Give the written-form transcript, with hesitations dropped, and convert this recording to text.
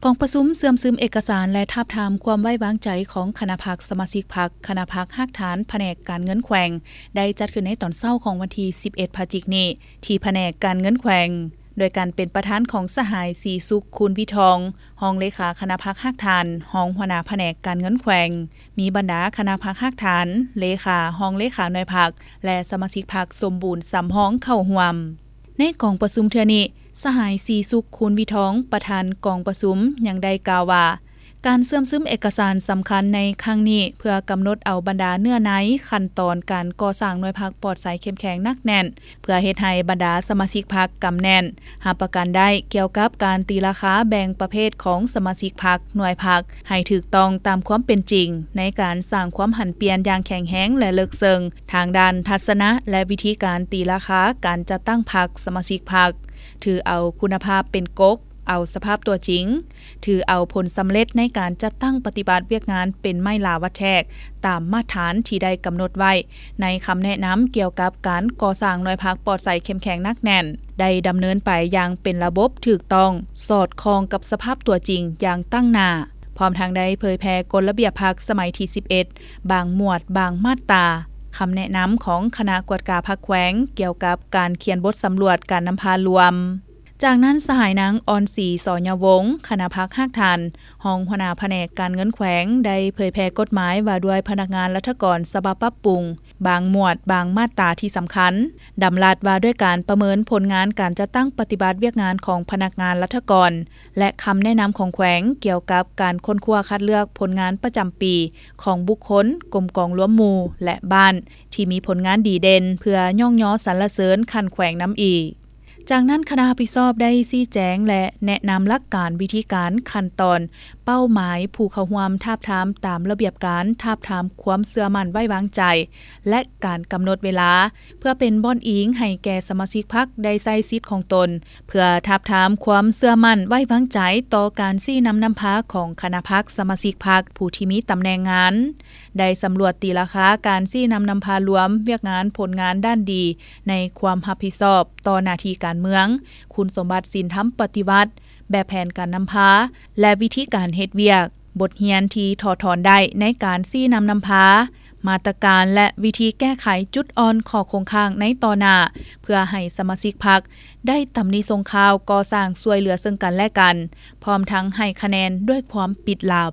กองประชุมเสื่อมซึมเอกสารและทาบทามความไว้วางใจของคณะพรรคสมาชิกพรรคคณะพรรครากฐานแผนกการเงินแขวงได้จัดขึ้นในตอนเช้าของวันที่11 พฤศจิกายนนี้ที่แผนกการเงินแขวงโดยการเป็นประธานของสหายศรีสุขคุณวิทองรองเลขาคณะพรรครากฐานรองหัวหน้าแผนกการเงินแขวงมีบรรดาคณะพรรครากฐานเลขารองเลขาหน่วยพรรคและสมาชิกพรรคสมบูรณ์3ห้องเข้าร่วมในกองประชุมเทื่อนี้สหายศรีสุขคุณวิทองประธานกองประชุมยังได้กล่าวว่าการเสื่อมซึมเอกสารสำคัญในครั้งนี้เพื่อกำหนดเอาบรรดาเนื้อในขั้นตอนการก่อสร้างหน่วยพรรคปลอดภัยเข้มแข็งนักแน่นเพื่อเฮ็ดให้บรรดาสมาชิกพรรคกำแน่นรับประกันได้เกี่ยวกับการตีราคาแบ่งประเภทของสมาชิกพรรคหน่วยพรรคให้ถูกต้องตามความเป็นจริงในการสร้างความหันเปลี่ยนอย่างแข็งแรงและลึกซึ้งทางด้านทัศนะและวิธีการตีราคาการจัดตั้งพรรคสมาชิกพรรคถือเอาคุณภาพเป็นกกเอาสภาพตัวจริงถือเอาผลสำเร็จในการจัดตั้งปฏิบัติเวียกงานเป็นไม้ลาวัดแทกตามมาตรฐานที่ได้กำหนดไว้ในคำแนะนำเกี่ยวกับการก่อสร้างหน่วยพรรคปลอดภัยเข้มแข็งนักแน่นได้ดำเนินไปอย่างเป็นระบบถูกต้องสอดคล้องกับสภาพตัวจริงอย่างตั้งหน้าพร้อมทางได้เผยแพร่กฎระเบียบพรรคสมัยที่11บางหมวดบางมาตราคำแนะนำของคณะกวดกาพรรคแขวงเกี่ยวกับการเขียนบทสำรวจการนำพารวมจากนั้นสหายนางออนศรีสอนยวงศ์คณะพรรครากฐานรองหัวหน้าแผนกการเงินแขวงได้เผยแพร่กฎหมายว่าด้วยพนักงานรัฐกรฉบับปรับปรุงบางหมวดบางมาตราที่สำคัญดำรัสว่าด้วยการประเมินผลงานการจัดตั้งปฏิบัติเวียกงานของพนักงานรัฐกรและคำแนะนำของแขวงเกี่ยวกับการค้นคว้าคัดเลือกผลงานประจำปีของบุคคลกรมกองหลวงหมู่และบ้านที่มีผลงานดีเด่นเพื่อย่องย้อสรรเสริญคันแขวงน้ำอีกจากนั้นคณะรับผิดชอบได้ชี้แจงและแนะนำหลักการวิธีการขั้นตอนเป้าหมายผู้เข้าร่วมทาบทามตามระเบียบการทาบทามความเชื่อมั่นไว้วางใจและการกำหนดเวลาเพื่อเป็นบ่อนอิงให้แก่สมาชิกพรรคได้ใช้สิทธิ์ของตนเพื่อทาบทามความเชื่อมั่นไว้วางใจต่อการชี้นำพาของคณะพรรคสมาชิกพรรคผู้ที่มีตำแหน่งงานได้สำรวจตีราคาการชี้นำพารวมเวียกงานผลงานด้านดีในความรับผิดชอบต่อหน้าที่การเมืองคุณสมบัติศีลธรรมปฏิวัติแบบแผนการนำพาและวิธีการเฮ็ดเวียกบทเรียนที่ถอดถอนได้ในการชี้นำพามาตรการและวิธีแก้ไขจุดอ่อนข้อคงค้างในต่อหน้าเพื่อให้สมาชิกพรรคได้ตำหนิส่งข่าวก่อสร้างช่วยเหลือซึ่งกันและกันพร้อมทั้งให้คะแนนด้วยความปิดลับ